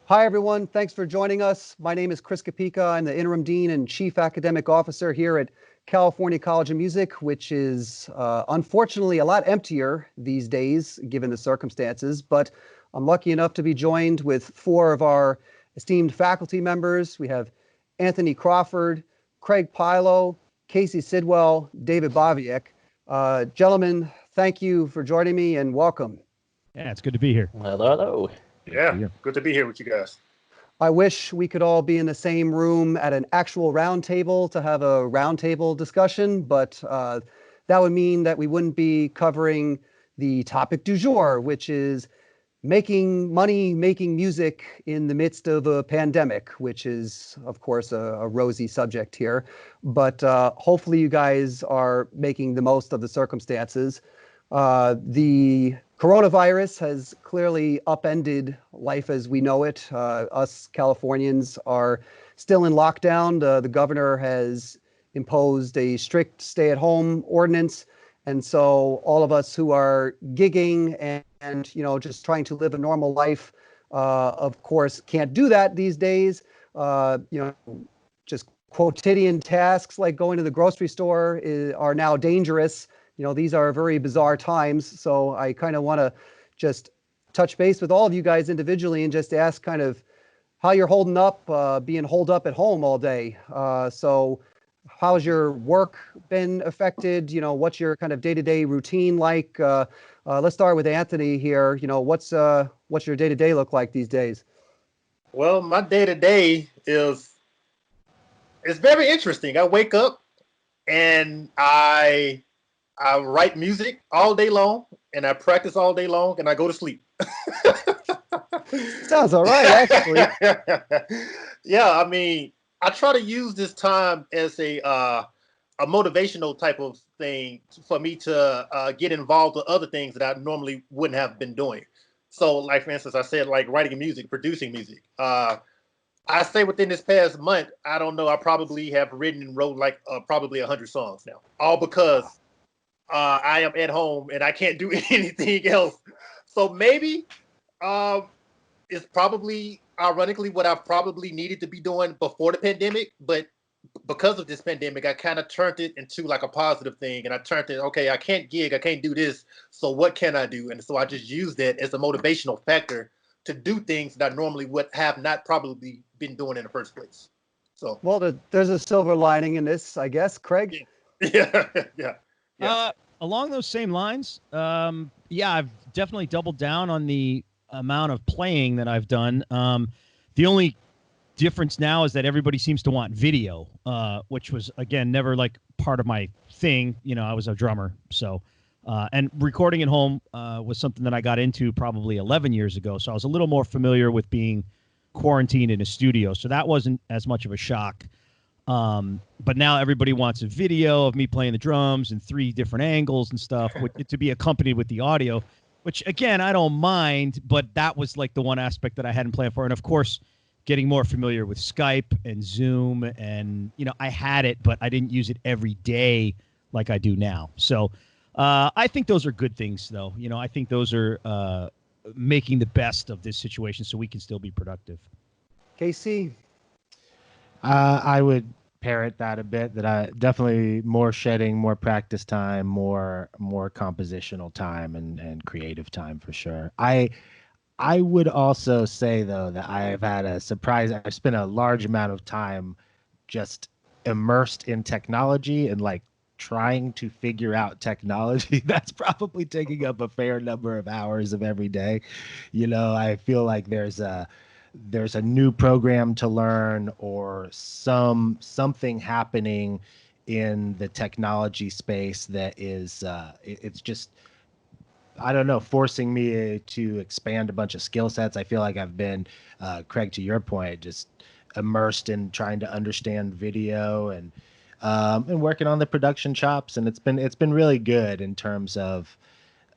Hi, everyone. Thanks for joining us. My name is Chris Kapika. I'm the Interim Dean and Chief Academic Officer here at California College of Music, which is unfortunately a lot emptier these days, given the circumstances. But I'm lucky enough to be joined with four of our esteemed faculty members. We have Anthony Crawford, Craig Pilo, Casey Sidwell, David Baviek. Gentlemen, thank you for joining me and welcome. Yeah, it's good to be here. Hello. Yeah, good to be here with you guys. I wish we could all be in the same room at an actual round table to have a round table discussion, but that would mean that we wouldn't be covering the topic du jour, which is making money, making music in the midst of a pandemic, which is, of course, a rosy subject here. But hopefully you guys are making the most of the circumstances. The coronavirus has clearly upended life as we know it. Us Californians are still in lockdown. The governor has imposed a strict stay-at-home ordinance. And so all of us who are gigging and just trying to live a normal life, of course, can't do that these days. Just quotidian tasks like going to the grocery store are now dangerous. These are very bizarre times. So I kind of want to just touch base with all of you guys individually and just ask kind of how you're holding up, being holed up at home all day. So how's your work been affected? What's your kind of day-to-day routine like? Let's start with Anthony here. What's your day-to-day look like these days? Well, my day-to-day is very interesting. I wake up and I write music all day long, and I practice all day long, and I go to sleep. Sounds all right, actually. Yeah, I mean, I try to use this time as a motivational type of thing for me to get involved with other things that I normally wouldn't have been doing. So, like, for instance, I said, like, writing music, producing music. I say within this past month, I don't know, I probably have written and wrote like probably 100 songs now, all because I am at home and I can't do anything else. So maybe it's probably ironically what I've probably needed to be doing before the pandemic, but because of this pandemic, I kind of turned it into like a positive thing, and I turned it, okay, I can't gig, I can't do this, so what can I do? And so I just used that as a motivational factor to do things that I normally would have not probably been doing in the first place. So, well, there's a silver lining in this, I guess, Craig. Yeah. Along those same lines, I've definitely doubled down on the amount of playing that I've done. The only difference now is that everybody seems to want video, which was, again, never like part of my thing. I was a drummer, so and recording at home was something that I got into probably 11 years ago. So I was a little more familiar with being quarantined in a studio. So that wasn't as much of a shock. But now everybody wants a video of me playing the drums in 3 different angles and stuff to be accompanied with the audio, which, again, I don't mind, but that was like the one aspect that I hadn't planned for. And of course, getting more familiar with Skype and Zoom, and, I had it, but I didn't use it every day like I do now. So I think those are good things, though. I think those are making the best of this situation so we can still be productive. Casey? I would parrot that a bit, that I definitely more shedding, more practice time, more compositional time and creative time for sure. I would also say, though, that I've had a surprise. I've spent a large amount of time just immersed in technology and like trying to figure out technology. That's probably taking up a fair number of hours of every day. I feel like there's a new program to learn, or something happening in the technology space that is it's just, I don't know, forcing me to expand a bunch of skill sets. I feel like I've been, Craig, to your point, just immersed in trying to understand video and working on the production chops. And it's been really good in terms of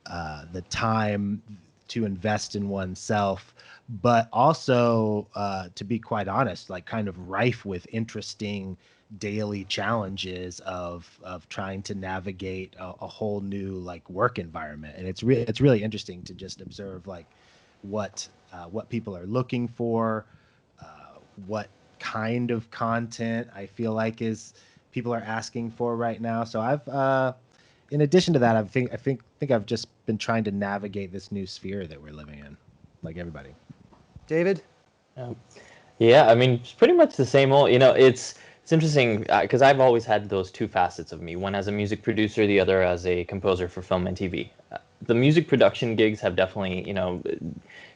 the time to invest in oneself, but also, to be quite honest, like kind of rife with interesting daily challenges of trying to navigate a whole new like work environment. And it's really interesting to just observe like what people are looking for, what kind of content I feel like is people are asking for right now. So I've in addition to that, I think I've just been trying to navigate this new sphere that we're living in, like everybody. David? Yeah, I mean, it's pretty much the same old. It's interesting because I've always had those two facets of me: one as a music producer, the other as a composer for film and TV. The music production gigs have definitely,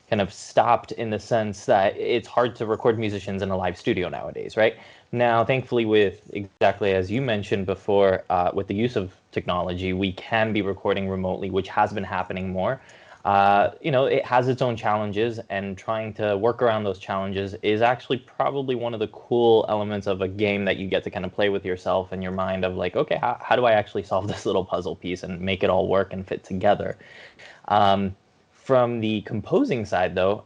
kind of stopped in the sense that it's hard to record musicians in a live studio nowadays, right? Now, thankfully, with exactly as you mentioned before, with the use of technology, we can be recording remotely, which has been happening more. It has its own challenges, and trying to work around those challenges is actually probably one of the cool elements of a game that you get to kind of play with yourself and your mind of like, okay, how do I actually solve this little puzzle piece and make it all work and fit together? From the composing side, though,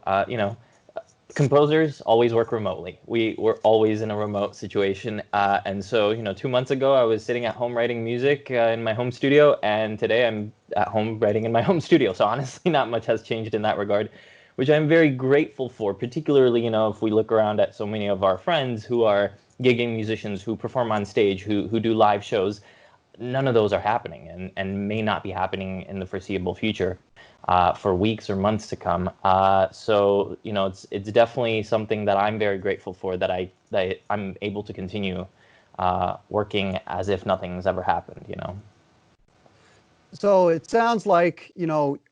composers always work remotely. We're always in a remote situation. And so, 2 months ago, I was sitting at home writing music in my home studio, and today I'm at home writing in my home studio. So honestly, not much has changed in that regard, which I'm very grateful for, particularly, if we look around at so many of our friends who are gigging musicians who perform on stage, who do live shows. None of those are happening and may not be happening in the foreseeable future. For weeks or months to come. So it's definitely something that I'm very grateful for, that I'm able to continue working as if nothing's ever happened. So it sounds like,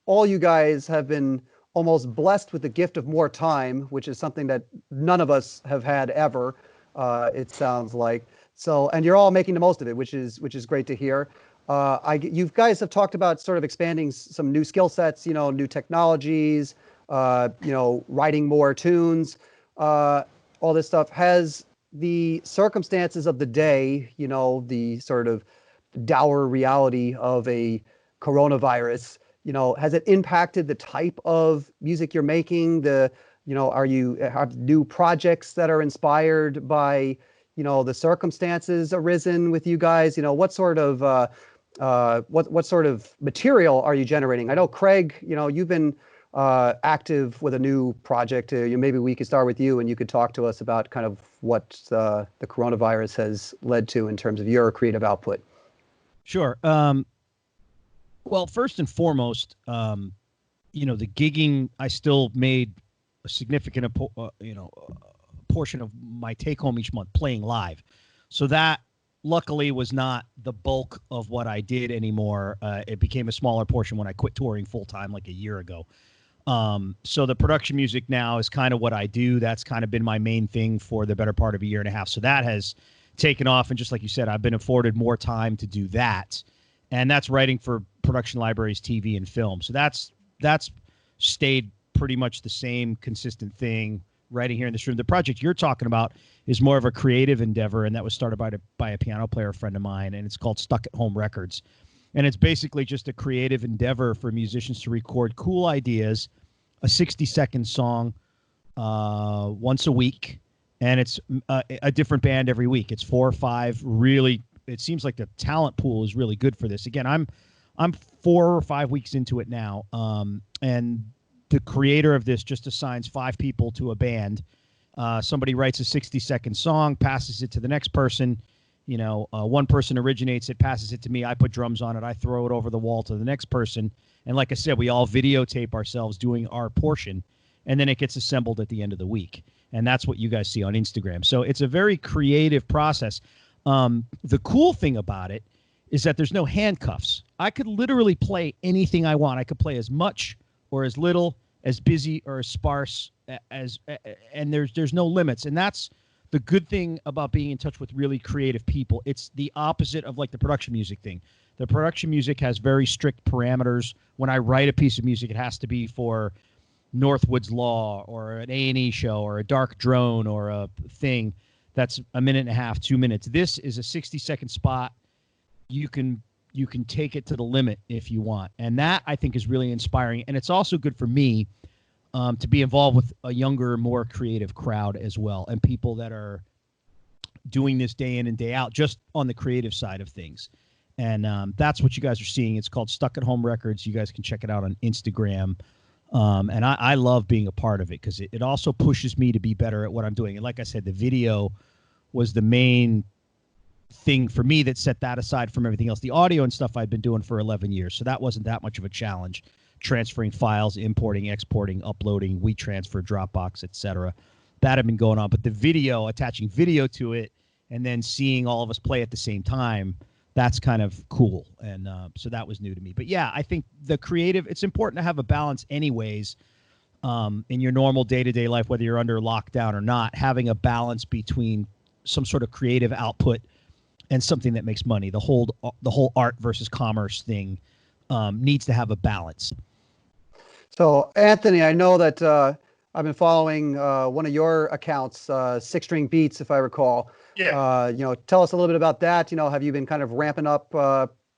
all you guys have been almost blessed with the gift of more time, which is something that none of us have had ever, it sounds like. So, and you're all making the most of it, which is great to hear. You guys have talked about sort of expanding some new skill sets, new technologies, writing more tunes, all this stuff. Has the circumstances of the day, the sort of dour reality of a coronavirus, has it impacted the type of music you're making? Are you have new projects that are inspired by, the circumstances arisen with you guys? What sort of what sort of material are you generating? I know, Craig, you've been active with a new project. Maybe we could start with you, and you could talk to us about kind of what the coronavirus has led to in terms of your creative output. Sure. Well, first and foremost, the gigging, I still made a significant, portion of my take home each month playing live. So that luckily was not the bulk of what I did anymore. It became a smaller portion when I quit touring full time like a year ago. So the production music now is kind of what I do. That's kind of been my main thing for the better part of a year and a half. So that has taken off. And just like you said, I've been afforded more time to do that. And that's writing for production libraries, TV and film. So that's stayed pretty much the same consistent thing writing here in this room. The project you're talking about is more of a creative endeavor, and that was started by a piano player friend of mine, and it's called Stuck at Home Records. And it's basically just a creative endeavor for musicians to record cool ideas, a 60-second song once a week, and it's a different band every week. It's 4 or 5 really. It seems like the talent pool is really good for this. Again, I'm 4 or 5 weeks into it now, and the creator of this just assigns 5 people to a band. Somebody writes a 60-second song, passes it to the next person. One person originates it, passes it to me. I put drums on it. I throw it over the wall to the next person. And like I said, we all videotape ourselves doing our portion, and then it gets assembled at the end of the week. And that's what you guys see on Instagram. So it's a very creative process. The cool thing about it is that there's no handcuffs. I could literally play anything I want. I could play as much or as little, as busy or as sparse and there's no limits. And that's the good thing about being in touch with really creative people. It's the opposite of like the production music thing. The production music has very strict parameters. When I write a piece of music, it has to be for Northwood's Law or an A&E show or a Dark Drone or a thing that's 1.5 minutes, 2 minutes. This is a 60-second spot. You can take it to the limit if you want. And that, I think, is really inspiring. And it's also good for me to be involved with a younger, more creative crowd as well, and people that are doing this day in and day out just on the creative side of things. And that's what you guys are seeing. It's called Stuck at Home Records. You guys can check it out on Instagram. And I love being a part of it because it also pushes me to be better at what I'm doing. And like I said, the video was the main thing for me that set that aside from everything else. The audio and stuff I'd been doing for 11 years, so that wasn't that much of a challenge. Transferring files, importing, exporting, uploading, WeTransfer, Dropbox, etc. That had been going on. But the video, attaching video to it, and then seeing all of us play at the same time, that's kind of cool. And so that was new to me. But yeah, I think the creative, it's important to have a balance anyways, in your normal day-to-day life, whether you're under lockdown or not, having a balance between some sort of creative output and something that makes money. The whole art versus commerce thing needs to have a balance. So, Anthony, I know that I've been following one of your accounts, Six String Beats, if I recall. Yeah. Tell us a little bit about that. Have you been kind of ramping up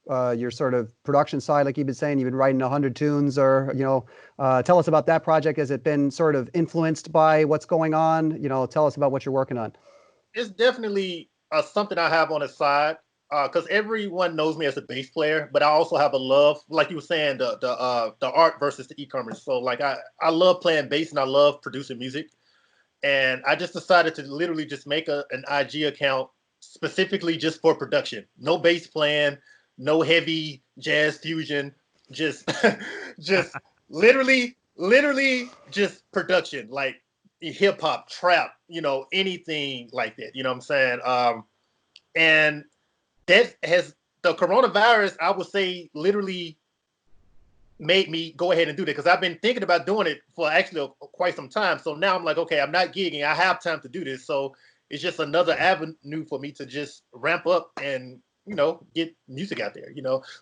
your sort of production side, like you've been saying? You've been writing 100 tunes, or tell us about that project. Has it been sort of influenced by what's going on? Tell us about what you're working on. It's definitely something I have on the side, because everyone knows me as a bass player, but I also have a love, like you were saying, the art versus the e-commerce. So like I love playing bass and I love producing music. And I just decided to literally just make an IG account specifically just for production. No bass playing, no heavy jazz fusion, just just literally just production, like hip hop, trap, anything like that. You know what I'm saying? And that has the coronavirus, I would say, literally made me go ahead and do that, because I've been thinking about doing it for actually quite some time. So now I'm like, okay, I'm not gigging. I have time to do this. So it's just another avenue for me to just ramp up and, get music out there,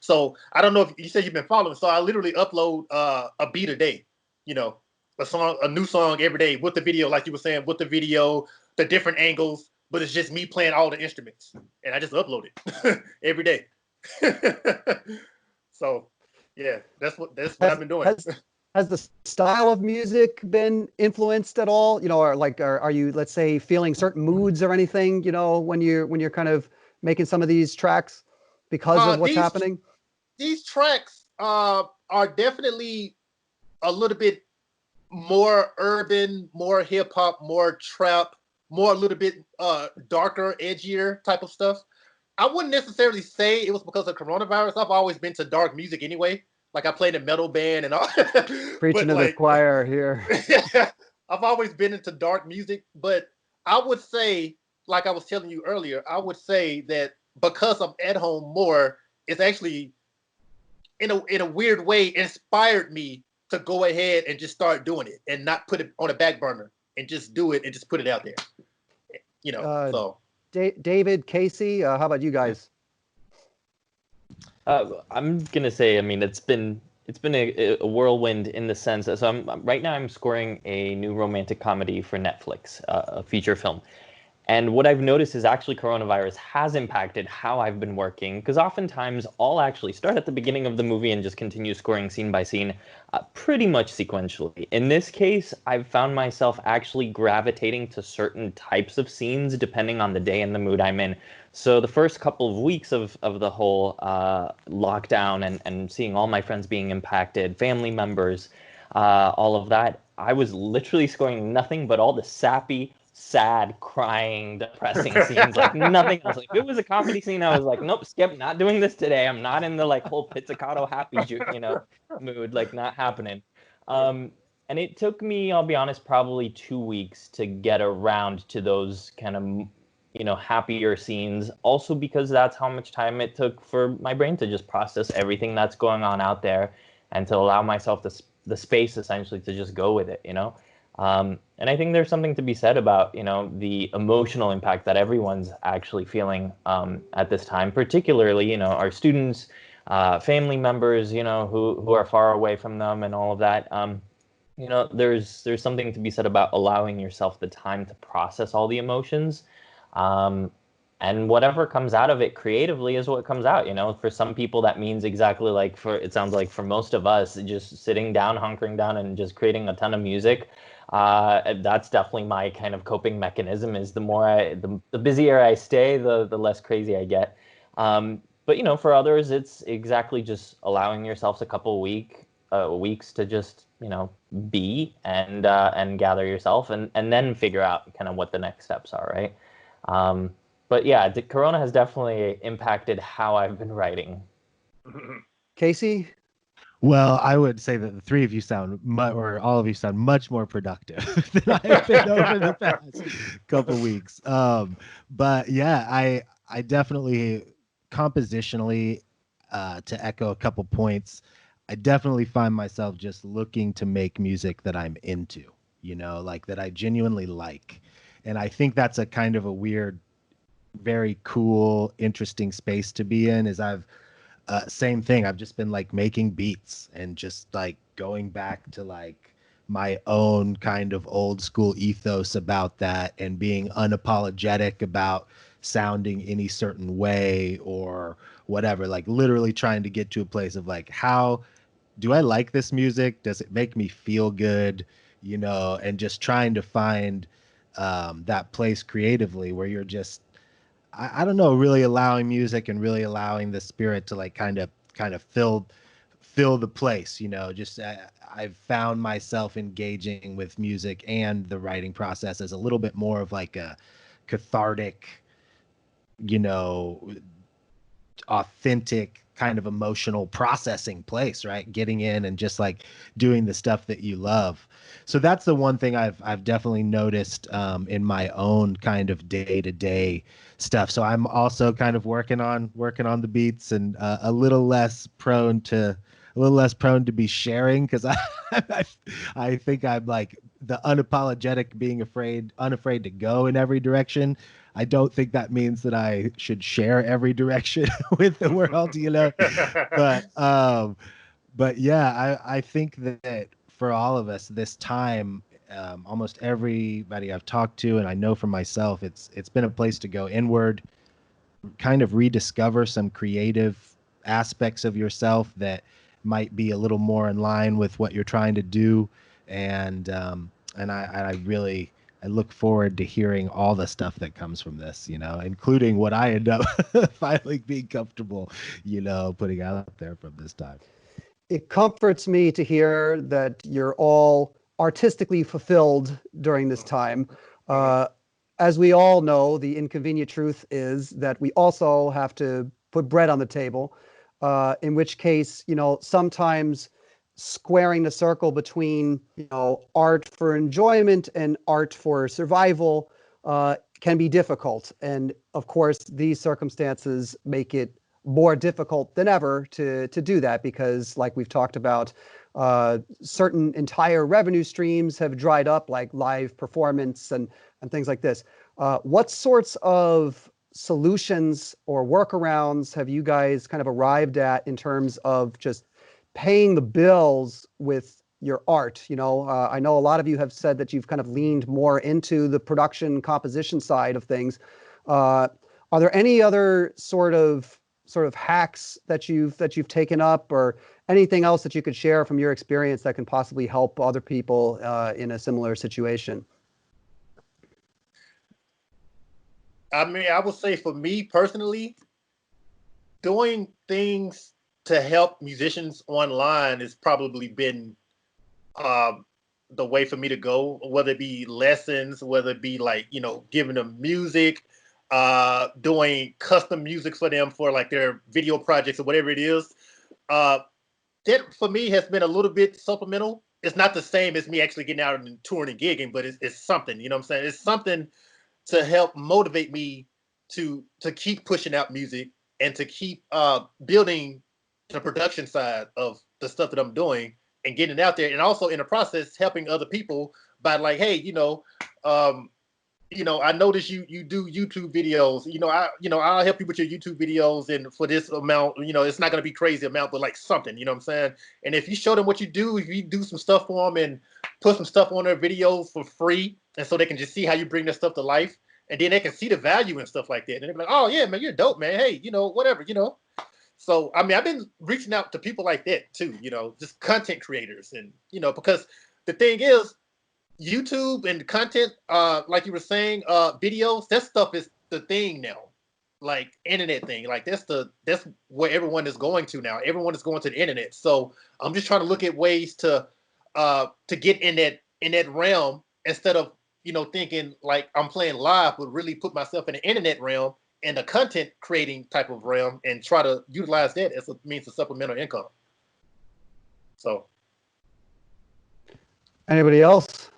So I don't know if you said you've been following. So I literally upload a beat a day, a new song every day with the video, like you were saying, with the video, the different angles, but it's just me playing all the instruments, and I just upload it every day. So yeah, that's what I've been doing. Has the style of music been influenced at all? Or like, are you, let's say, feeling certain moods or anything? When you're kind of making some of these tracks because of what's happening. These tracks are definitely a little bit more urban, more hip hop, more trap, more a little bit darker, edgier type of stuff. I wouldn't necessarily say it was because of coronavirus. I've always been to dark music anyway. Like I played a metal band and all. Preaching to the choir here. I've always been into dark music, but I would say, like I was telling you earlier, I would say that because I'm at home more, it's actually in a weird way inspired me to go ahead and just start doing it and not put it on a back burner and just do it and just put it out there. So. David, Casey, how about you guys? I'm gonna say, I mean, it's been a whirlwind in the sense that, so right now I'm scoring a new romantic comedy for Netflix, a feature film. And what I've noticed is actually coronavirus has impacted how I've been working, because oftentimes I'll actually start at the beginning of the movie and just continue scoring scene by scene, pretty much sequentially. In this case, I've found myself actually gravitating to certain types of scenes depending on the day and the mood I'm in. So the first couple of weeks of the whole lockdown and seeing all my friends being impacted, family members, all of that, I was literally scoring nothing but all the sappy, sad, crying, depressing scenes, like nothing else. Like, if it was a comedy scene, I was like, nope, skip, not doing this today. I'm not in the like whole pizzicato happy mood, like not happening. And it took me, I'll be honest, probably 2 weeks to get around to those kind of happier scenes, also because that's how much time it took for my brain to just process everything that's going on out there and to allow myself the space essentially to just go with it. And I think there's something to be said about, the emotional impact that everyone's actually feeling at this time, particularly, our students, family members, who are far away from them and all of that. There's something to be said about allowing yourself the time to process all the emotions. And whatever comes out of it creatively is what comes out. For some people, that means exactly like it sounds like for most of us, just sitting down, hunkering down and just creating a ton of music. That's definitely my kind of coping mechanism. Is the busier I stay, the less crazy I get. But for others, it's exactly just allowing yourself a couple weeks to just, be and gather yourself and then figure out kind of what the next steps are, right? But yeah, Corona has definitely impacted how I've been writing. Casey? Well, I would say that the three of you or all of you sound much more productive than I have been over the past couple weeks. But yeah, I definitely compositionally, to echo a couple points, I definitely find myself just looking to make music that I'm into, like that I genuinely like. And I think that's a kind of a weird, very cool, interesting space to be in. Same thing. I've just been like making beats and just like going back to like my own kind of old school ethos about that and being unapologetic about sounding any certain way or whatever. Like literally trying to get to a place of like, how do I like this music? Does it make me feel good? And just trying to find that place creatively where you're just, I don't know, really allowing music and really allowing the spirit to like kind of fill the place, just I've found myself engaging with music and the writing process as a little bit more of like a cathartic, authentic kind of emotional processing place, right? Getting in and just like doing the stuff that you love. So that's the one thing I've definitely noticed in my own kind of day-to-day stuff. So I'm also kind of working on the beats and a little less prone to be sharing because I think I'm like the unapologetic, being unafraid to go in every direction. I don't think that means that I should share every direction with the world, But yeah, I think that for all of us, this time, almost everybody I've talked to, and I know for myself, it's been a place to go inward, kind of rediscover some creative aspects of yourself that might be a little more in line with what you're trying to do, and I look forward to hearing all the stuff that comes from this, including what I end up finally being comfortable, putting out there from this time. It comforts me to hear that you're all artistically fulfilled during this time. As we all know, the inconvenient truth is that we also have to put bread on the table, in which case, sometimes squaring the circle between, art for enjoyment and art for survival can be difficult. And of course, these circumstances make it more difficult than ever to do that because, like we've talked about, certain entire revenue streams have dried up, like live performance and things like this. What sorts of solutions or workarounds have you guys kind of arrived at in terms of just paying the bills with your art? I know a lot of you have said that you've kind of leaned more into the production composition side of things. Are there any other sort of hacks that you've taken up, or anything else that you could share from your experience that can possibly help other people in a similar situation? I mean, I would say for me personally, doing things to help musicians online has probably been the way for me to go, whether it be lessons, whether it be like, giving them music, doing custom music for them for like their video projects or whatever it is. That for me has been a little bit supplemental. It's not the same as me actually getting out and touring and gigging, but it's something, what I'm saying? It's something to help motivate me to keep pushing out music and to keep building the production side of the stuff that I'm doing and getting it out there, and also in the process helping other people by like, hey, I notice you do YouTube videos. I'll help you with your YouTube videos, and for this amount, it's not going to be crazy amount, but like something, what I'm saying? And if you show them what you do, if you do some stuff for them and put some stuff on their videos for free, and so they can just see how you bring their stuff to life, and then they can see the value and stuff like that, and they're like, oh yeah, man, you're dope, man. Hey, whatever, So, I mean, I've been reaching out to people like that too, just content creators, and, because the thing is, YouTube and content, like you were saying, videos, that stuff is the thing now. like internet thing. Like that's where everyone is going to now. Everyone is going to the internet. So I'm just trying to look at ways to get in that realm instead of thinking like I'm playing live, but really put myself in the internet realm and the content creating type of realm and try to utilize that as a means of supplemental income. So, anybody else?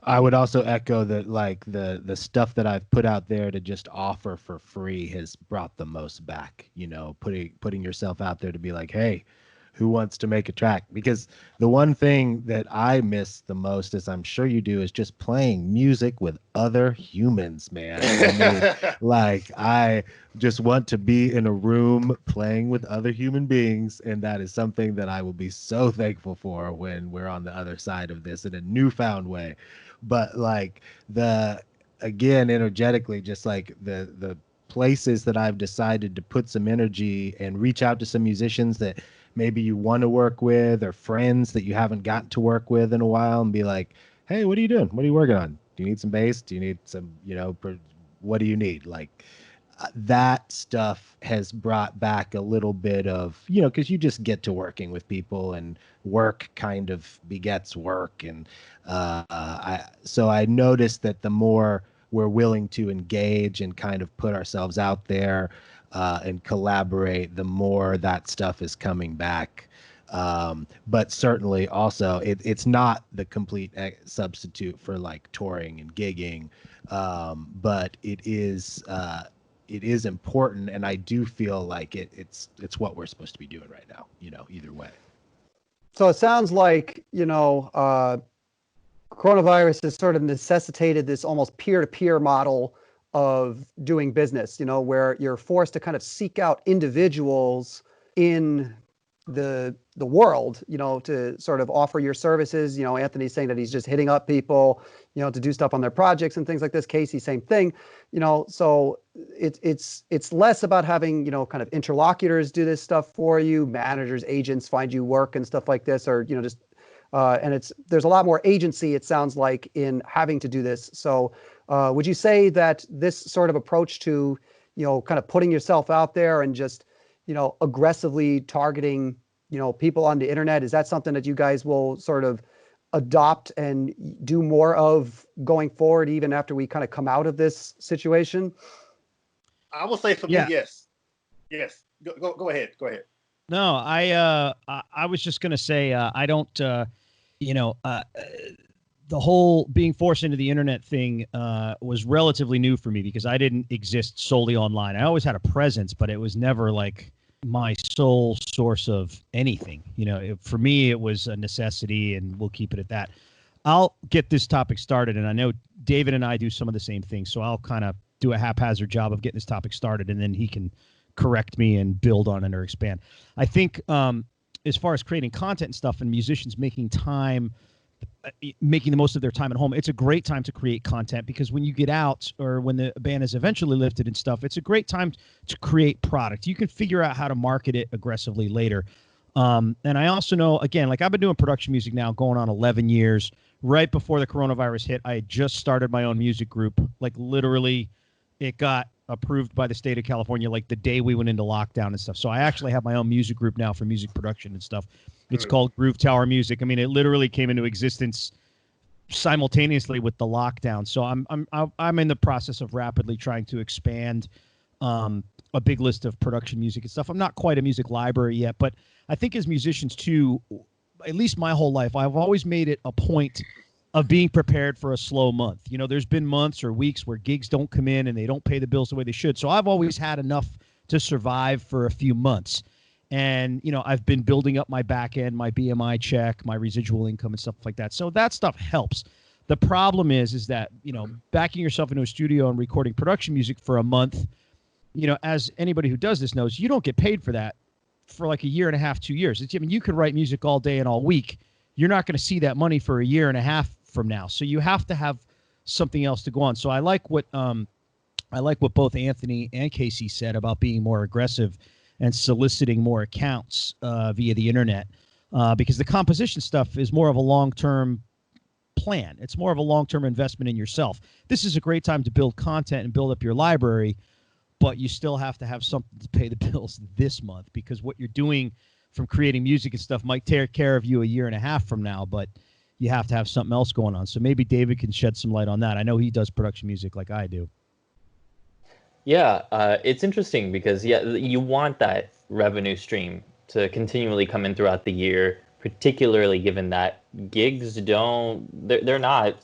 I would also echo that, like, the stuff that I've put out there to just offer for free has brought the most back. Putting yourself out there to be like, hey, who wants to make a track? Because the one thing that I miss the most, as I'm sure you do, is just playing music with other humans, man. I just want to be in a room playing with other human beings, and that is something that I will be so thankful for when we're on the other side of this in a newfound way. But again, energetically, just like the places that I've decided to put some energy and reach out to some musicians that maybe you want to work with, or friends that you haven't gotten to work with in a while, and be like, hey, what are you doing? What are you working on? Do you need some bass? Do you need some, what do you need? Like, that stuff has brought back a little bit of, because you just get to working with people, and work kind of begets work. And so I noticed that the more we're willing to engage and kind of put ourselves out there and collaborate, the more that stuff is coming back. But certainly also it's not the complete substitute for like touring and gigging, but it is important, and I do feel like it's what we're supposed to be doing right now, either way. So it sounds like, coronavirus has sort of necessitated this almost peer-to-peer model of doing business, where you're forced to kind of seek out individuals in the world, to sort of offer your services. Anthony's saying that he's just hitting up people, to do stuff on their projects and things like this. Casey, same thing, so it's less about having, kind of interlocutors do this stuff for you, managers, agents find you work and stuff like this, or, just, and there's a lot more agency, it sounds like, in having to do this. So would you say that this sort of approach to, kind of putting yourself out there and just, aggressively targeting, people on the internet, is that something that you guys will sort of adopt and do more of going forward, even after we kind of come out of this situation? I will say for me, yes. Go ahead. No, I was just going to say, I don't, the whole being forced into the internet thing was relatively new for me, because I didn't exist solely online. I always had a presence, but it was never like my sole source of anything. For me, it was a necessity, and we'll keep it at that. I'll get this topic started, and I know David and I do some of the same things, so I'll kind of do a haphazard job of getting this topic started, and then he can correct me and build on it or expand. I think as far as creating content and stuff, and musicians making the most of their time at home, it's a great time to create content, because when you get out, or when the ban is eventually lifted and stuff, it's a great time to create product. You can figure out how to market it aggressively later. And I also know, again, like, I've been doing production music now going on 11 years. Right before the coronavirus hit, I had just started my own music group. Like, literally, it got approved by the state of California like the day we went into lockdown and stuff. So I actually have my own music group now for music production and stuff. It's called Groove Tower Music. I mean, it literally came into existence simultaneously with the lockdown. So I'm in the process of rapidly trying to expand a big list of production music and stuff. I'm not quite a music library yet, but I think as musicians too, at least my whole life, I've always made it a point of being prepared for a slow month. There's been months or weeks where gigs don't come in and they don't pay the bills the way they should. So I've always had enough to survive for a few months. And, I've been building up my back end, my BMI check, my residual income and stuff like that. So that stuff helps. The problem is that, backing yourself into a studio and recording production music for a month, as anybody who does this knows, you don't get paid for that for like a year and a half, 2 years. You could write music all day and all week. You're not going to see that money for a year and a half from now. So you have to have something else to go on. So I like what both Anthony and Casey said about being more aggressive and soliciting more accounts via the internet, because the composition stuff is more of a long-term plan. It's more of a long-term investment in yourself. This is a great time to build content and build up your library, but you still have to have something to pay the bills this month, because what you're doing from creating music and stuff might take care of you a year and a half from now, but you have to have something else going on. So maybe David can shed some light on that. I know he does production music like I do. Yeah, it's interesting because you want that revenue stream to continually come in throughout the year, particularly given that gigs they're not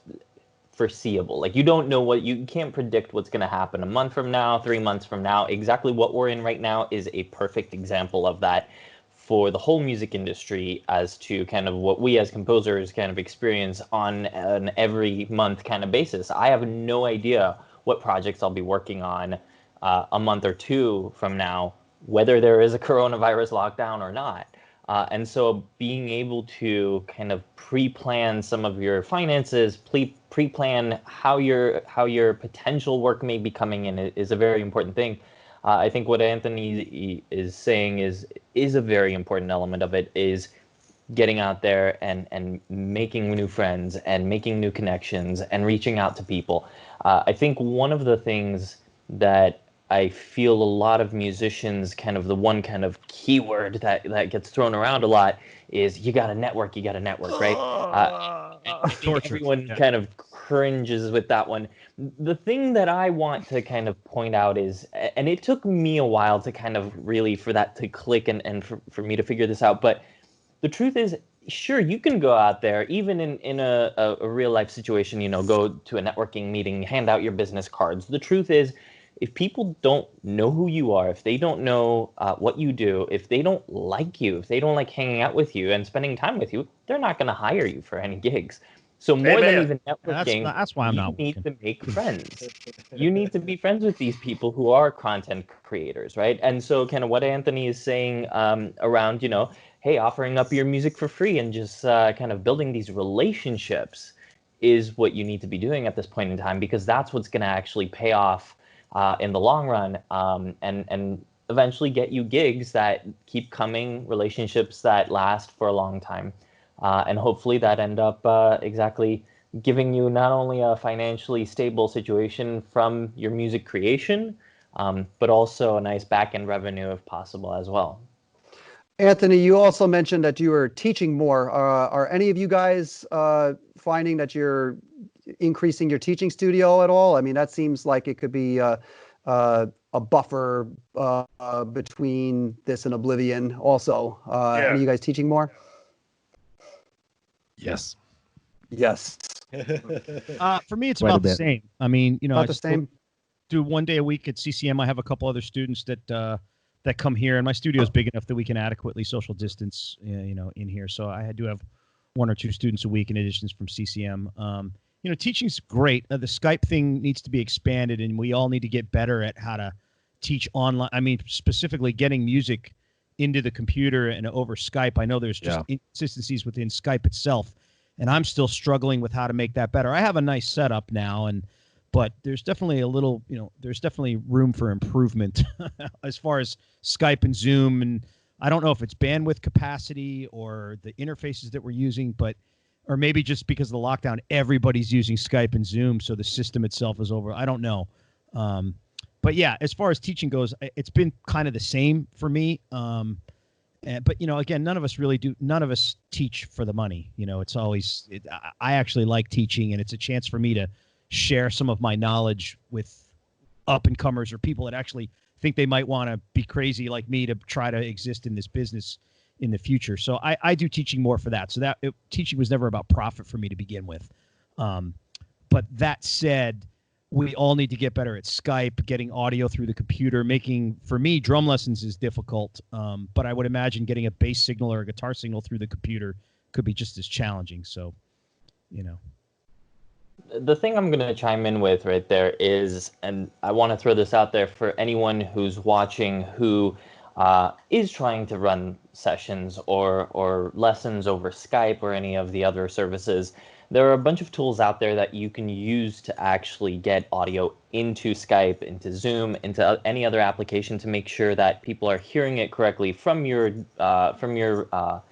foreseeable. Like, you don't know you can't predict what's going to happen a month from now, 3 months from now. Exactly what we're in right now is a perfect example of that for the whole music industry, as to kind of what we as composers kind of experience on an every month kind of basis. I have no idea what projects I'll be working on a month or two from now, whether there is a coronavirus lockdown or not. And so being able to kind of pre-plan some of your finances, pre-plan how your potential work may be coming in is a very important thing. I think what Anthony is saying is a very important element of it, is getting out there and making new friends and making new connections and reaching out to people. I think one of the things that I feel a lot of musicians, kind of the one kind of keyword that gets thrown around a lot is you got to network, right? I think everyone kind of cringes with that one. The thing that I want to kind of point out is, and it took me a while to kind of really for that to click and for me to figure this out, but the truth is, sure, you can go out there, even in a real life situation, go to a networking meeting, hand out your business cards. The truth is, if people don't know who you are, if they don't know what you do, if they don't like you, if they don't like hanging out with you and spending time with you, they're not going to hire you for any gigs. So more than even networking, that's why I'm not need to make friends. You need to be friends with these people who are content creators, right? And so kind of what Anthony is saying around, hey, offering up your music for free and just kind of building these relationships is what you need to be doing at this point in time, because that's what's going to actually pay off in the long run, and eventually get you gigs that keep coming, relationships that last for a long time, and hopefully that end up exactly giving you not only a financially stable situation from your music creation, but also a nice back-end revenue if possible as well. Anthony, you also mentioned that you are teaching more. Are any of you guys finding that you're increasing your teaching studio at all? I mean, that seems like it could be a buffer between this and oblivion also. Any of you guys teaching more? Yes. Yes. For me, it's Quite a about the bit. same. I mean, About the same. do one day a week at CCM. I have a couple other students that come here, and my studio is big enough that we can adequately social distance, in here. So I do have 1 or 2 students a week in addition from CCM. Teaching's great. The Skype thing needs to be expanded, and we all need to get better at how to teach online. I mean, specifically getting music into the computer and over Skype. I know there's just inconsistencies within Skype itself, and I'm still struggling with how to make that better. I have a nice setup now, but there's definitely there's definitely room for improvement as far as Skype and Zoom. And I don't know if it's bandwidth capacity or the interfaces that we're using, or maybe just because of the lockdown, everybody's using Skype and Zoom, so the system itself is over. I don't know. But yeah, as far as teaching goes, it's been kind of the same for me. But again, none of us teach for the money. It's always, I actually like teaching, and it's a chance for me to share some of my knowledge with up and comers or people that actually think they might want to be crazy like me to try to exist in this business in the future. So I do teaching more for that. So teaching was never about profit for me to begin with. But that said, we all need to get better at Skype, getting audio through the computer. For me, drum lessons is difficult. But I would imagine getting a bass signal or a guitar signal through the computer could be just as challenging. So, The thing I'm going to chime in with right there is, and I want to throw this out there for anyone who's watching who is trying to run sessions or lessons over Skype or any of the other services. There are a bunch of tools out there that you can use to actually get audio into Skype, into Zoom, into any other application to make sure that people are hearing it correctly from your DAW,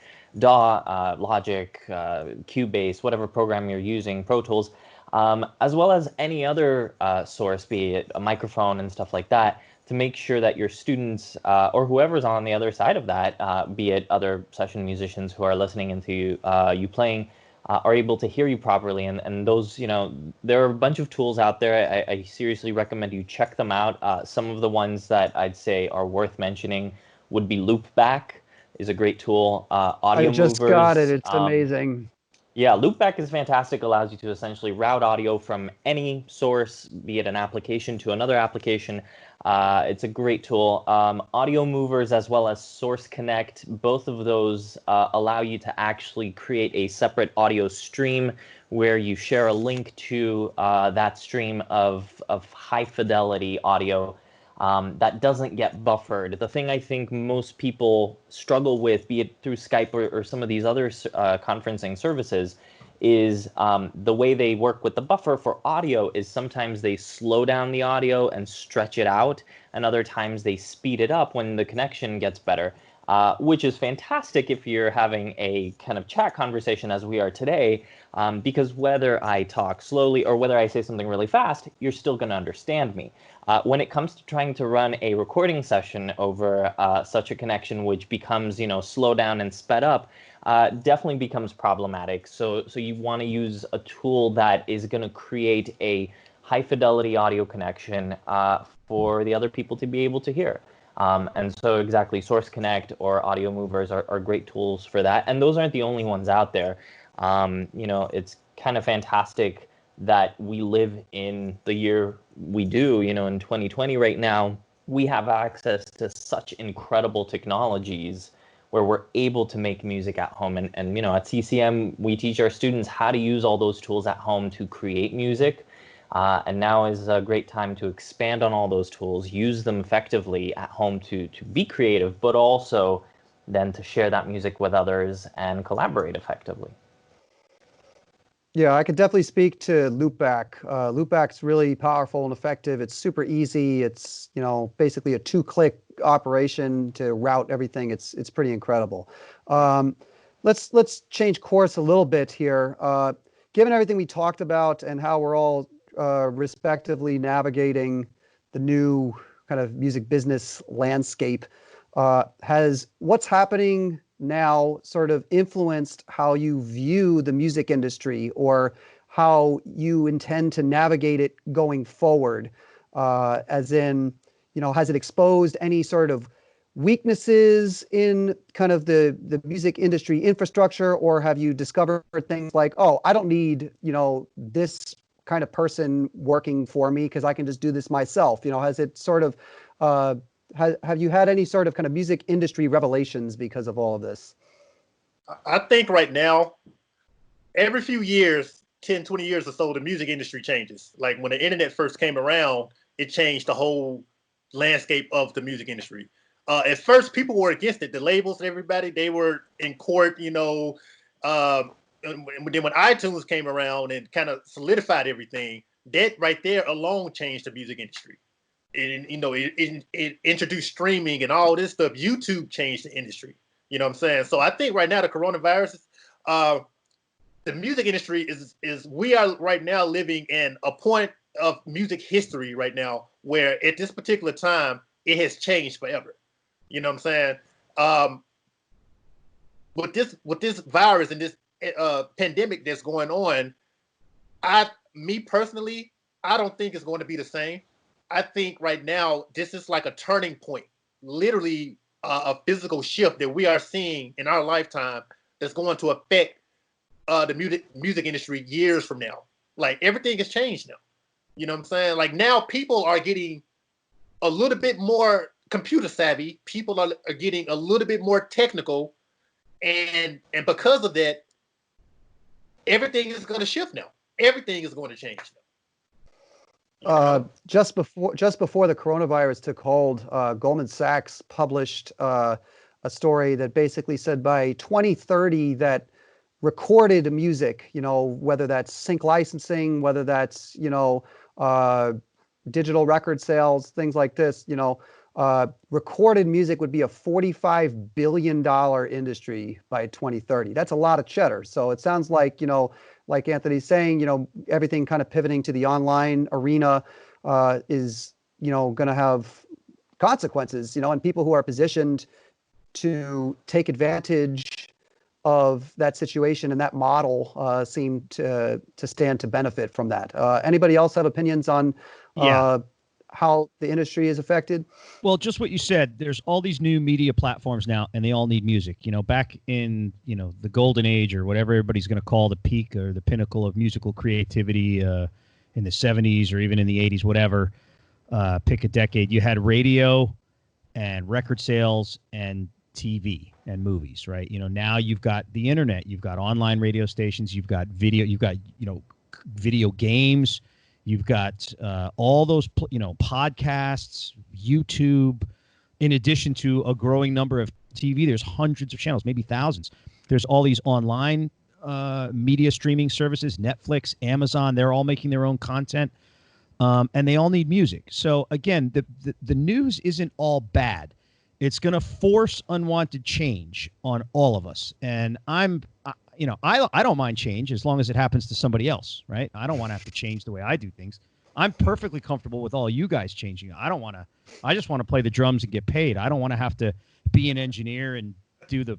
Logic, Cubase, whatever program you're using, Pro Tools, as well as any other source, be it a microphone and stuff like that, to make sure that your students or whoever's on the other side of that, be it other session musicians who are listening into you playing, are able to hear you properly. And those, there are a bunch of tools out there. I seriously recommend you check them out. Some of the ones that I'd say are worth mentioning would be Loopback is a great tool. I Audio just Movers. got it. It's amazing. Yeah, Loopback is fantastic. Allows you to essentially route audio from any source, be it an application to another application. It's a great tool. Audio Movers as well as Source Connect, both of those allow you to actually create a separate audio stream where you share a link to that stream of high fidelity audio that doesn't get buffered. The thing I think most people struggle with, be it through Skype or some of these other conferencing services, is the way they work with the buffer for audio is sometimes they slow down the audio and stretch it out, and other times they speed it up when the connection gets better, which is fantastic if you're having a kind of chat conversation as we are today, because whether I talk slowly or whether I say something really fast, you're still going to understand me. When it comes to trying to run a recording session over such a connection, which becomes, slow down and sped up, definitely becomes problematic. So you want to use a tool that is going to create a high fidelity audio connection for the other people to be able to hear. And so exactly, Source Connect or Audio Movers are great tools for that. And those aren't the only ones out there. It's kind of fantastic that we live in the year we do, in 2020 right now. We have access to such incredible technologies where we're able to make music at home. And at CCM, we teach our students how to use all those tools at home to create music. And now is a great time to expand on all those tools, use them effectively at home to be creative, but also then to share that music with others and collaborate effectively. Yeah, I could definitely speak to Loopback. Loopback's really powerful and effective. It's super easy. It's, basically a 2-click operation to route everything. It's pretty incredible. Let's change course a little bit here. Given everything we talked about and how we're all respectively navigating the new kind of music business landscape, has what's happening now sort of influenced how you view the music industry or how you intend to navigate it going forward? As in, has it exposed any sort of weaknesses in kind of the music industry infrastructure, or have you discovered things like, oh, I don't need, this kind of person working for me because I can just do this myself? Has it sort of have you had any sort of kind of music industry revelations because of all of this? I think right now, every few years, 10, 20 years or so, the music industry changes. Like when the internet first came around, it changed the whole landscape of the music industry. At first, people were against it. The labels and everybody, they were in court, and then when iTunes came around and kind of solidified everything, that right there alone changed the music industry. And it introduced streaming and all this stuff. YouTube changed the industry. You know what I'm saying? So I think right now the coronavirus, the music industry is we are right now living in a point of music history right now where at this particular time it has changed forever. You know what I'm saying? With this virus and this pandemic that's going on, me personally, I don't think it's going to be the same. I think right now this is like a turning point, literally a physical shift that we are seeing in our lifetime that's going to affect the music industry years from now. Like everything has changed now. You know what I'm saying? Like now people are getting a little bit more computer savvy. People are getting a little bit more technical, and because of that, everything is going to shift now. Everything is going to change now. Just before the coronavirus took hold, Goldman Sachs published a story that basically said by 2030 that recorded music, whether that's sync licensing, whether that's, digital record sales, things like this, recorded music would be a $45 billion industry by 2030. That's a lot of cheddar. So it sounds like, like Anthony's saying, everything kind of pivoting to the online arena is, going to have consequences, and people who are positioned to take advantage of that situation and that model seem to stand to benefit from that. Anybody else have opinions on how the industry is affected? Well, just what you said, there's all these new media platforms now, and they all need music. Back in, the golden age, or whatever everybody's going to call the peak or the pinnacle of musical creativity in the 70s or even in the 80s, whatever, pick a decade, you had radio and record sales and TV and movies, right? Now you've got the internet, you've got online radio stations, you've got video, you've got, video games, you've got all those, podcasts, YouTube, in addition to a growing number of TV. There's hundreds of channels, maybe thousands. There's all these online media streaming services, Netflix, Amazon, they're all making their own content, and they all need music. So again, the news isn't all bad. It's going to force unwanted change on all of us. And I don't mind change as long as it happens to somebody else, right? I don't want to have to change the way I do things. I'm perfectly comfortable with all you guys changing. I just want to play the drums and get paid. I don't want to have to be an engineer and do the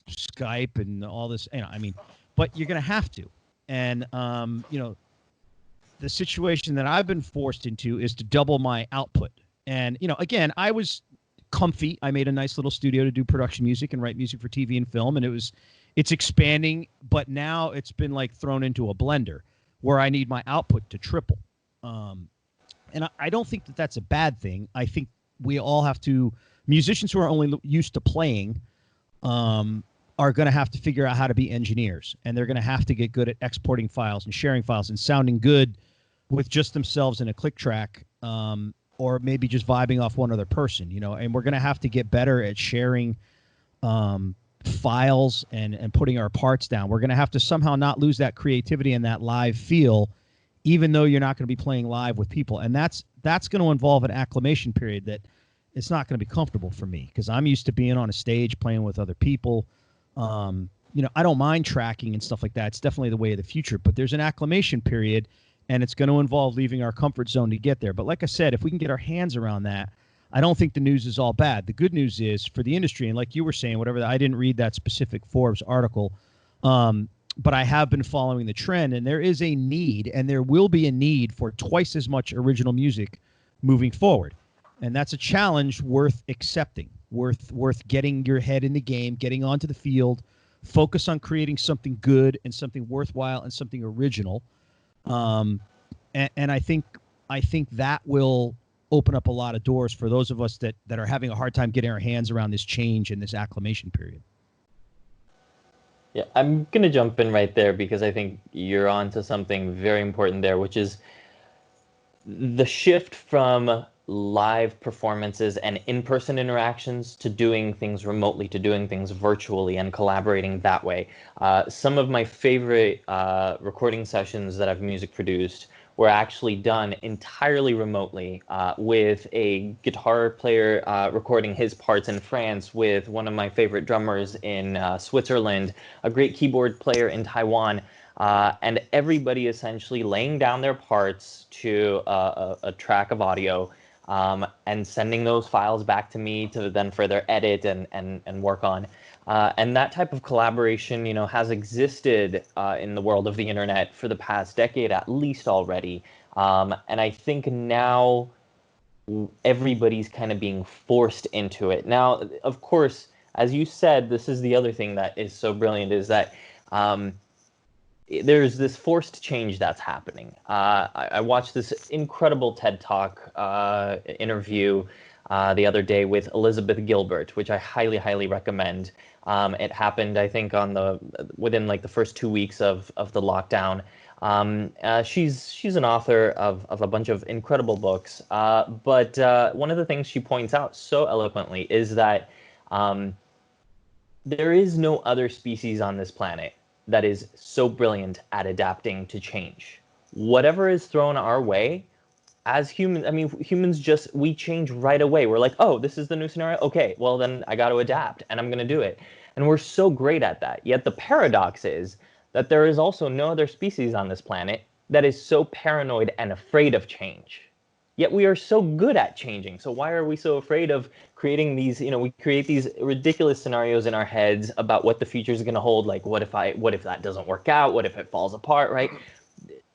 Skype and all this, but you're going to have to. And, the situation that I've been forced into is to double my output. And, again, I was comfy. I made a nice little studio to do production music and write music for TV and film. And it's expanding, but now it's been like thrown into a blender where I need my output to triple. And I don't think that that's a bad thing. I think we all have to, musicians who are only used to playing, are going to have to figure out how to be engineers, and they're going to have to get good at exporting files and sharing files and sounding good with just themselves in a click track, or maybe just vibing off one other person, and we're going to have to get better at sharing files and putting our parts down. We're going to have to somehow not lose that creativity and that live feel, even though you're not going to be playing live with people. And that's going to involve an acclimation period that it's not going to be comfortable for me, because I'm used to being on a stage playing with other people. I don't mind tracking and stuff like that. It's definitely the way of the future, but there's an acclimation period, and it's going to involve leaving our comfort zone to get there. But like I said, if we can get our hands around that, I don't think the news is all bad. The good news is for the industry, and like you were saying, I didn't read that specific Forbes article, but I have been following the trend, and there is a need, and there will be a need for twice as much original music moving forward. And that's a challenge worth accepting, worth getting your head in the game, getting onto the field, focus on creating something good and something worthwhile and something original. And I think that will open up a lot of doors for those of us that are having a hard time getting our hands around this change and this acclimation period. Yeah, I'm going to jump in right there because I think you're on to something very important there, which is the shift from live performances and in-person interactions to doing things remotely, to doing things virtually and collaborating that way. Some of my favorite recording sessions that I've music produced were actually done entirely remotely, with a guitar player recording his parts in France, with one of my favorite drummers in Switzerland, a great keyboard player in Taiwan, and everybody essentially laying down their parts to a track of audio, and sending those files back to me to then further edit and work on. And that type of collaboration, has existed in the world of the internet for the past decade at least already. And I think now everybody's kind of being forced into it. Now, of course, as you said, this is the other thing that is so brilliant, is that there's this forced change that's happening. I watched this incredible TED Talk interview the other day with Elizabeth Gilbert, which I highly, highly recommend. It happened, I think, within like the first 2 weeks of the lockdown. She's an author of a bunch of incredible books. But one of the things she points out so eloquently is that there is no other species on this planet that is so brilliant at adapting to change. Whatever is thrown our way, as humans, we change right away. We're like, oh, this is the new scenario? Okay, well then I got to adapt and I'm going to do it. And we're so great at that. Yet the paradox is that there is also no other species on this planet that is so paranoid and afraid of change. Yet we are so good at changing. So why are we so afraid of creating these, we create these ridiculous scenarios in our heads about what the future is going to hold. Like, what if that doesn't work out? What if it falls apart, right?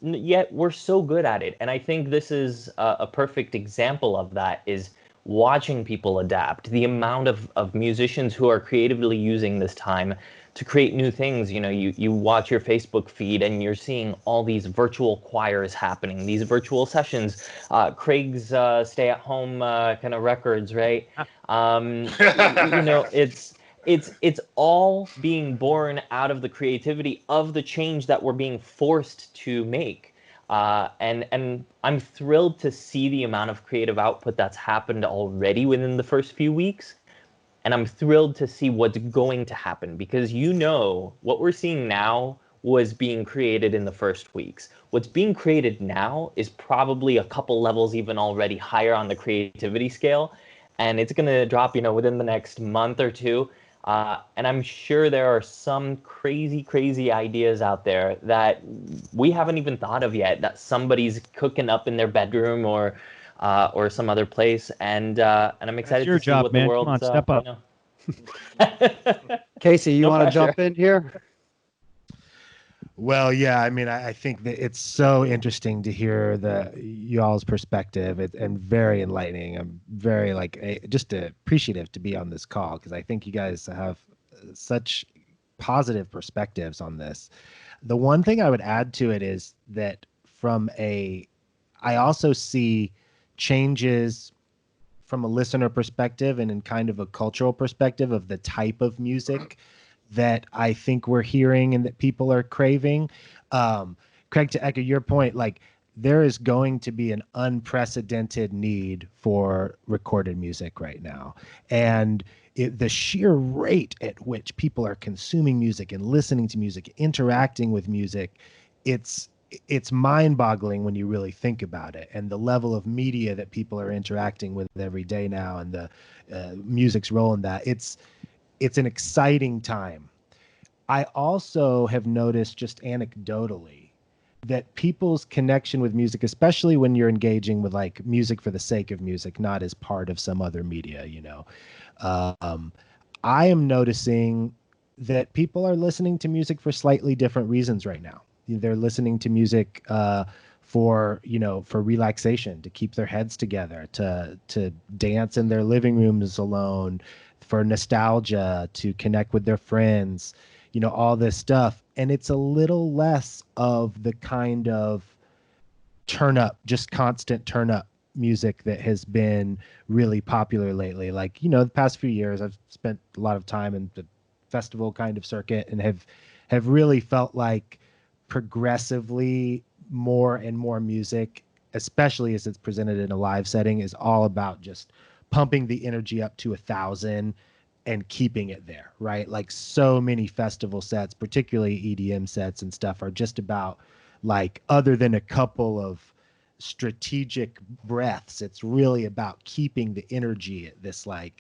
Yet we're so good at it. And I think this is a perfect example of that, is watching people adapt. The amount of musicians who are creatively using this time to create new things. You watch your Facebook feed and you're seeing all these virtual choirs happening, these virtual sessions, Craig's stay-at-home kind of records, right? It's all being born out of the creativity of the change that we're being forced to make. And I'm thrilled to see the amount of creative output that's happened already within the first few weeks. And I'm thrilled to see what's going to happen, because what we're seeing now was being created in the first weeks. What's being created now is probably a couple levels even already higher on the creativity scale. And it's going to drop, within the next month or two. And I'm sure there are some crazy, crazy ideas out there that we haven't even thought of yet, that somebody's cooking up in their bedroom or some other place. And I'm excited your to see job, what man. the world's. Come on, step up. Casey, you No want to pressure. jump in here? Well, yeah, I mean, I think that it's so interesting to hear y'all's perspective, and very enlightening. I'm very just appreciative to be on this call, because I think you guys have such positive perspectives on this. The one thing I would add to it is that I also see changes from a listener perspective and in kind of a cultural perspective of the type of music that I think we're hearing and that people are craving. Craig, to echo your point, there is going to be an unprecedented need for recorded music right now. And the sheer rate at which people are consuming music and listening to music, interacting with music, it's mind-boggling when you really think about it. And the level of media that people are interacting with every day now, and the music's role in that, it's an exciting time. I also have noticed, just anecdotally, that people's connection with music, especially when you're engaging with music for the sake of music, not as part of some other media, I am noticing that people are listening to music for slightly different reasons right now. They're listening to music for relaxation, to keep their heads together, to dance in their living rooms alone, for nostalgia, to connect with their friends, all this stuff. And it's a little less of the kind of just constant turn up music that has been really popular lately. The past few years, I've spent a lot of time in the festival kind of circuit, and have really felt like progressively more and more music, especially as it's presented in a live setting, is all about just pumping the energy up to 1,000 and keeping it there, right? So many festival sets, particularly EDM sets and stuff, are just about other than a couple of strategic breaths, it's really about keeping the energy at this and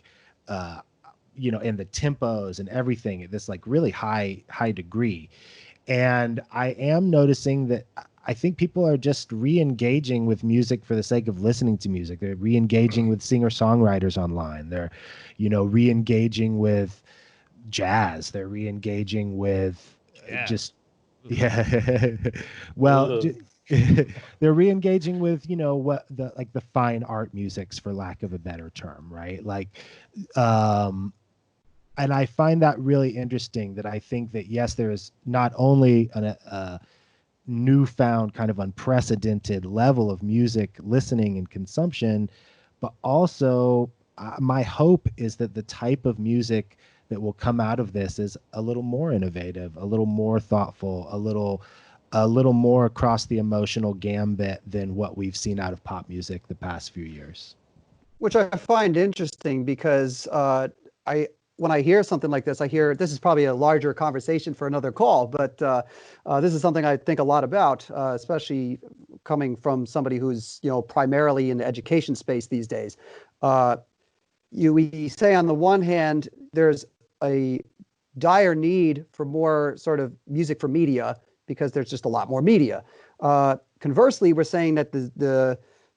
the tempos and everything at this really high degree. And I am noticing that I think people are just re-engaging with music for the sake of listening to music. They're re-engaging with singer-songwriters online. They're, re-engaging with jazz. They're re-engaging with well, they're re-engaging with, what the fine art musics, for lack of a better term, right? And I find that really interesting, that I think that, yes, there is not only a newfound kind of unprecedented level of music listening and consumption, but also my hope is that the type of music that will come out of this is a little more innovative, a little more thoughtful, a little more across the emotional gambit than what we've seen out of pop music the past few years. Which I find interesting, because when I hear something like this, I hear this is probably a larger conversation for another call, but this is something I think a lot about, especially coming from somebody who's primarily in the education space these days. We say on the one hand, there's a dire need for more sort of music for media, because there's just a lot more media. Conversely, we're saying that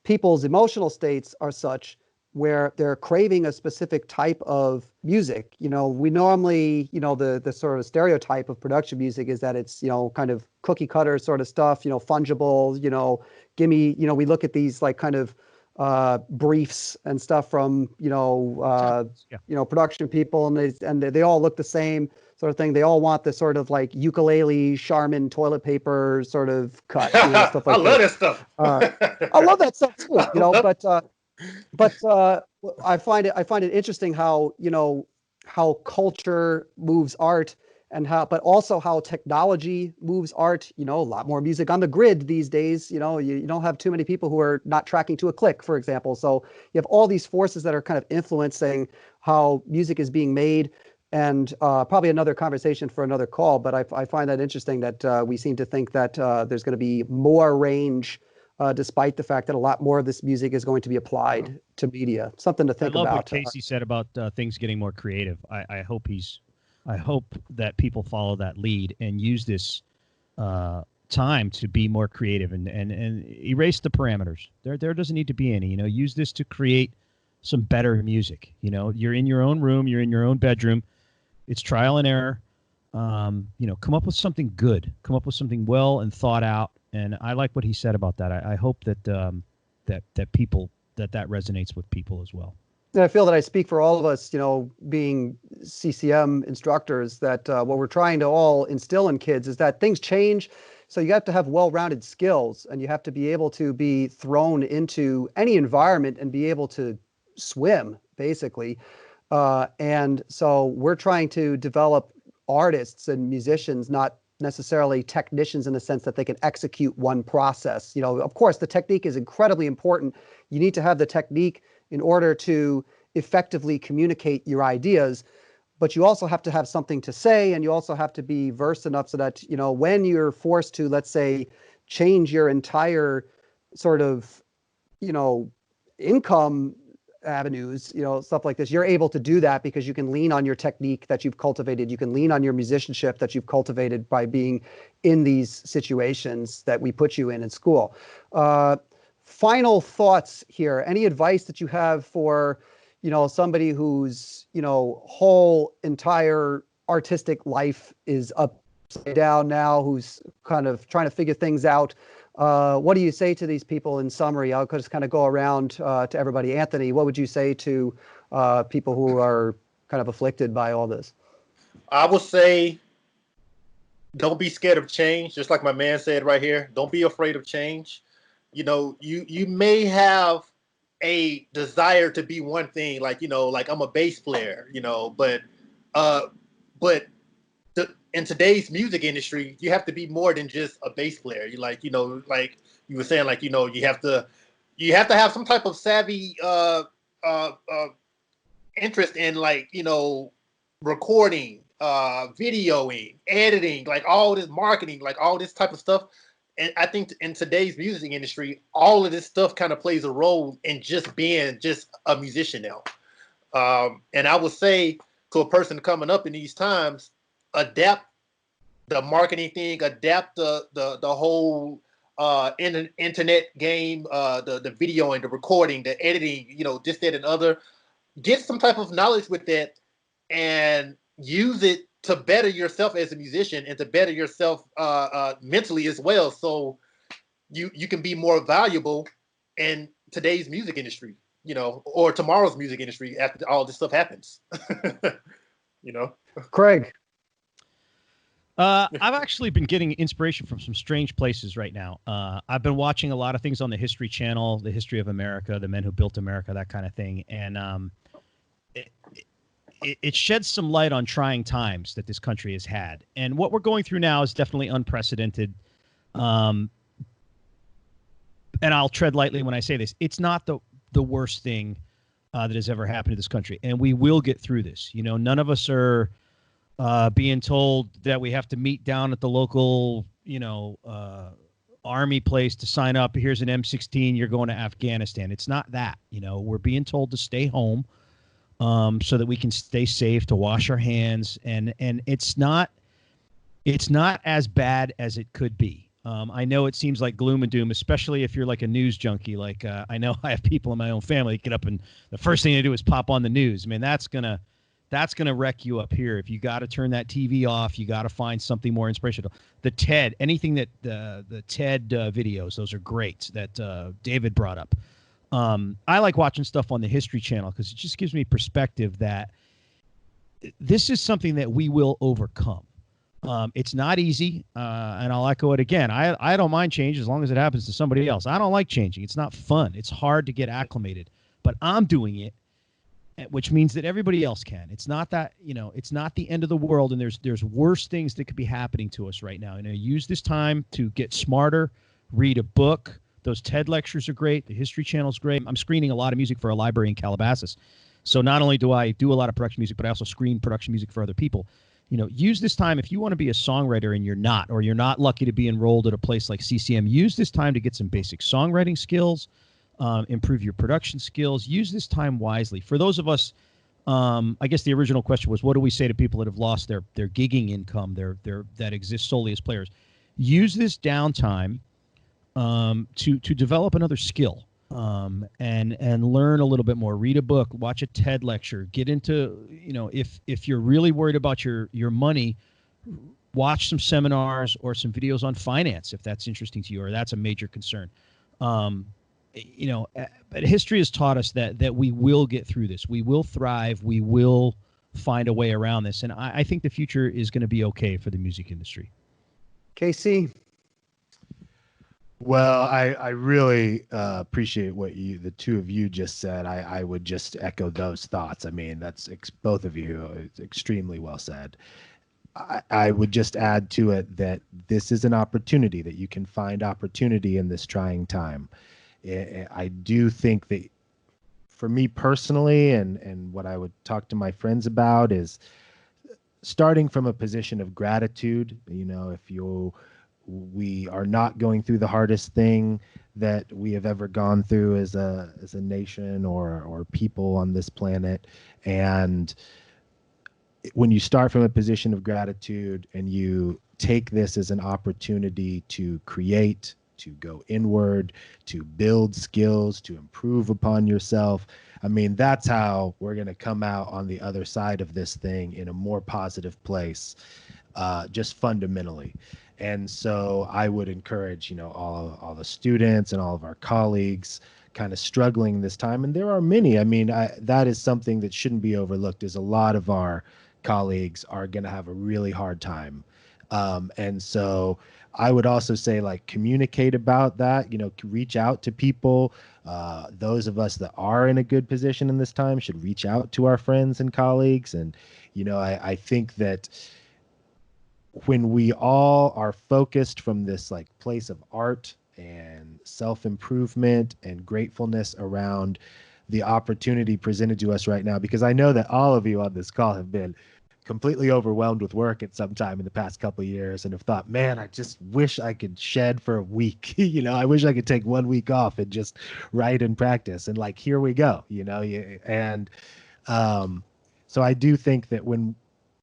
people's emotional states are such where they're craving a specific type of music. We normally, the sort of stereotype of production music is that it's, kind of cookie cutter sort of stuff, fungible, gimme, we look at these like kind of briefs and stuff from, production people, and they all look the same sort of thing. They all want the sort of like ukulele Charmin toilet paper sort of cut, stuff like I love that stuff. I love that stuff too, but I find it interesting how, how culture moves art, and but also how technology moves art. A lot more music on the grid these days. You don't have too many people who are not tracking to a click, for example. So you have all these forces that are kind of influencing how music is being made. And probably another conversation for another call. But I find that interesting that we seem to think that there's going to be more range, despite the fact that a lot more of this music is going to be applied to media. Something to think about. I love about. What Casey said about things getting more creative. I hope that people follow that lead and use this time to be more creative and erase the parameters. There doesn't need to be any. Use this to create some better music. You're in your own room, you're in your own bedroom. It's trial and error. Come up with something good. Come up with something well and thought out. And I like what he said about that. I hope that that people that resonates with people as well. And I feel that I speak for all of us, being CCM instructors, that what we're trying to all instill in kids is that things change. So you have to have well-rounded skills, and you have to be able to be thrown into any environment and be able to swim, basically. And so we're trying to develop artists and musicians, not necessarily technicians in the sense that they can execute one process. Of course, the technique is incredibly important. You need to have the technique in order to effectively communicate your ideas, but you also have to have something to say, and you also have to be versed enough so that, when you're forced to, let's say, change your entire sort of, income avenues, stuff like this, you're able to do that because you can lean on your technique that you've cultivated. You can lean on your musicianship that you've cultivated by being in these situations that we put you in school. Final thoughts here. Any advice that you have for, somebody whose, whole entire artistic life is upside down now, who's kind of trying to figure things out? What do you say to these people in summary? I'll just kind of go around to everybody. Anthony, what would you say to people who are kind of afflicted by all this? I would say, don't be scared of change. Just like my man said right here, don't be afraid of change. You may have a desire to be one thing, like I'm a bass player, but in today's music industry, you have to be more than just a bass player. Like you were saying, you have to have some type of savvy interest in recording, videoing, editing, like all this marketing, like all this type of stuff. And I think in today's music industry, all of this stuff kind of plays a role in just being just a musician now. And I would say to a person coming up in these times, adapt the marketing thing, adapt the whole internet game, the video and the recording, the editing, this, that, and other. Get some type of knowledge with that and use it to better yourself as a musician and to better yourself mentally as well. So you can be more valuable in today's music industry, or tomorrow's music industry after all this stuff happens. Craig. I've actually been getting inspiration from some strange places right now. I've been watching a lot of things on the History Channel, the history of America, the men who built America, that kind of thing. And it sheds some light on trying times that this country has had. And what we're going through now is definitely unprecedented. And I'll tread lightly when I say this. It's not the worst thing that has ever happened to this country. And we will get through this. None of us are being told that we have to meet down at the local, army place to sign up. Here's an M16. You're going to Afghanistan. It's not that. We're being told to stay home so that we can stay safe, to wash our hands, and it's not as bad as it could be. I know it seems like gloom and doom, especially if you're like a news junkie. Like I know I have people in my own family that get up and the first thing they do is pop on the news. I mean, that's gonna wreck you up here. If you got to turn that TV off, you got to find something more inspirational. The TED, anything that the TED videos, those are great that David brought up. I like watching stuff on the History Channel because it just gives me perspective that this is something that we will overcome. It's not easy, and I'll echo it again. I don't mind change as long as it happens to somebody else. I don't like changing. It's not fun. It's hard to get acclimated, but I'm doing it, which means that everybody else can. It's not that, it's not the end of the world, and there's worse things that could be happening to us right now. Use this time to get smarter, read a book. Those TED lectures are great. The History Channel is great. I'm screening a lot of music for a library in Calabasas. So not only do I do a lot of production music, but I also screen production music for other people. Use this time if you want to be a songwriter and you're not lucky to be enrolled at a place like CCM. Use this time to get some basic songwriting skills, improve your production skills. Use this time wisely. For those of us, I guess the original question was, what do we say to people that have lost their gigging income, that exists solely as players? Use this downtime to develop another skill. And learn a little bit more, read a book, watch a TED lecture, get into, if you're really worried about your money, watch some seminars or some videos on finance, if that's interesting to you, or that's a major concern. But history has taught us that we will get through this. We will thrive. We will find a way around this. And I think the future is going to be okay for the music industry. Casey? Well, I really appreciate what the two of you just said. I would just echo those thoughts. I mean, that's both of you. It's extremely well said. I would just add to it that this is an opportunity, that you can find opportunity in this trying time. I do think that for me personally, and what I would talk to my friends about is starting from a position of gratitude. If we are not going through the hardest thing that we have ever gone through as a nation or people on this planet. And when you start from a position of gratitude and you take this as an opportunity to create, to go inward, to build skills, to improve upon yourself, I mean, that's how we're going to come out on the other side of this thing in a more positive place, just fundamentally. And so I would encourage, all the students and all of our colleagues kind of struggling this time. And there are many. I mean, that is something that shouldn't be overlooked, is a lot of our colleagues are going to have a really hard time. And so I would also say, communicate about that, reach out to people. Those of us that are in a good position in this time should reach out to our friends and colleagues. And, I think that when we all are focused from this place of art and self-improvement and gratefulness around the opportunity presented to us right now, because I know that all of you on this call have been completely overwhelmed with work at some time in the past couple of years and have thought, man, I just wish I could shed for a week. I wish I could take 1 week off and just write and practice. And here we go, and so I do think that when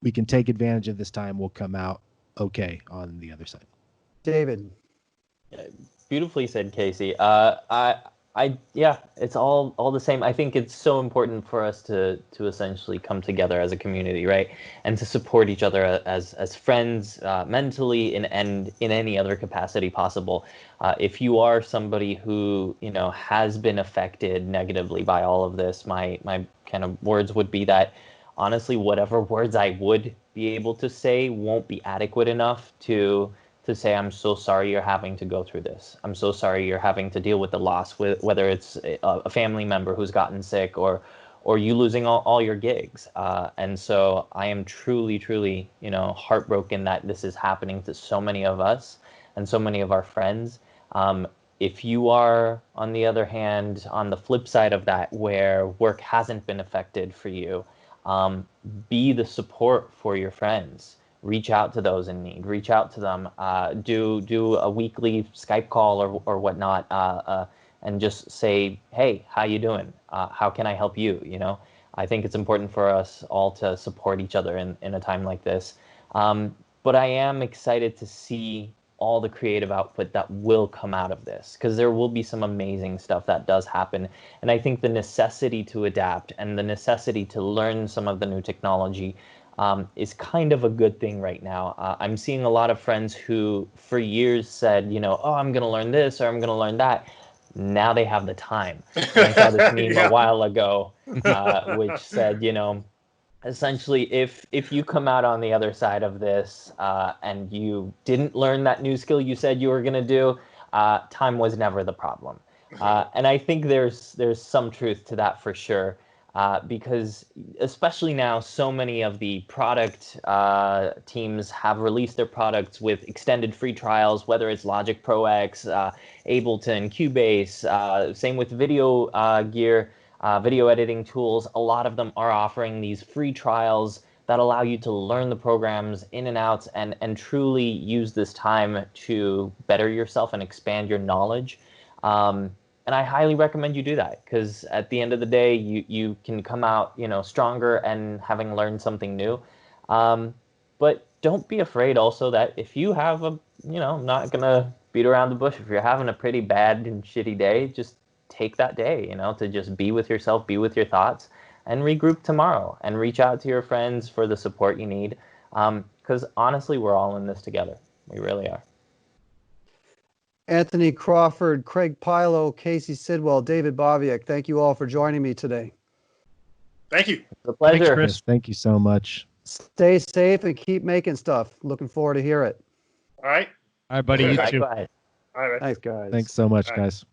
we can take advantage of this time, we'll come out okay on the other side. David? Beautifully said, Casey. It's all the same. I think it's so important for us to essentially come together as a community, right, and to support each other as friends, mentally and in any other capacity possible. If you are somebody who has been affected negatively by all of this, my kind of words would be that honestly, whatever words I would be able to say won't be adequate enough to say, I'm so sorry you're having to go through this. I'm so sorry you're having to deal with the loss, whether it's a family member who's gotten sick or you losing all your gigs. And so I am truly, truly, heartbroken that this is happening to so many of us and so many of our friends. If you are, on the other hand, on the flip side of that, where work hasn't been affected for you, be the support for your friends. Reach out to those in need. Reach out to them. Do a weekly Skype call or whatnot, and just say, "Hey, how you doing? How can I help you?" I think it's important for us all to support each other in a time like this. But I am excited to see all the creative output that will come out of this, because there will be some amazing stuff that does happen. And I think the necessity to adapt and the necessity to learn some of the new technology is kind of a good thing right now. I'm seeing a lot of friends who for years said, oh, I'm going to learn this or I'm going to learn that. Now they have the time. And I saw this meme a while ago, which said, essentially, if you come out on the other side of this and you didn't learn that new skill you said you were going to do, time was never the problem. And I think there's some truth to that for sure. Because especially now, so many of the product teams have released their products with extended free trials, whether it's Logic Pro X, Ableton, Cubase, same with video gear, video editing tools. A lot of them are offering these free trials that allow you to learn the programs in and out and truly use this time to better yourself and expand your knowledge. And I highly recommend you do that, because at the end of the day, you can come out, stronger and having learned something new. But don't be afraid also that if you have I'm not going to beat around the bush. If you're having a pretty bad and shitty day, just take that day, to just be with yourself, be with your thoughts, and regroup tomorrow and reach out to your friends for the support you need. Because honestly, we're all in this together. We really are. Anthony Crawford, Craig Pilo, Casey Sidwell, David Baviak, thank you all for joining me today. Thank you. It's a pleasure. Thanks, Chris. Yes, thank you so much. Stay safe and keep making stuff. Looking forward to hear it. All right. All right, buddy. You too. Likewise. All right. Thanks, guys. Thanks so much, All right. guys.